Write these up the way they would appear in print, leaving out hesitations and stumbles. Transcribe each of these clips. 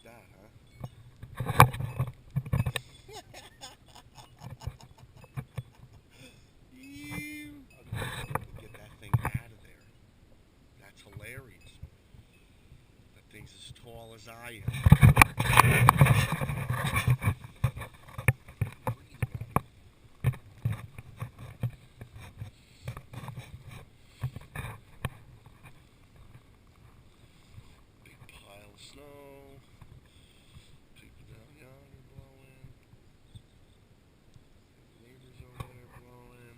that, huh? Ew. I'm gonna get that thing out of there. That's hilarious. That thing's as tall as I am. Big pile of snow. People down yonder blowing. Neighbors over there blowing.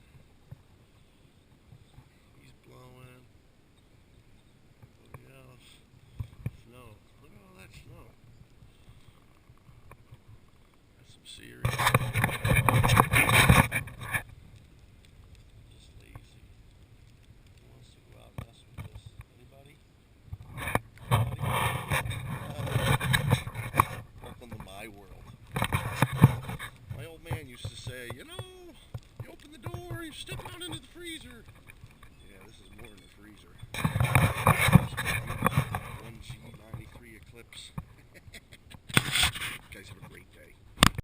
He's blowing. Everybody else. Snow. Look at all that snow. That's some serious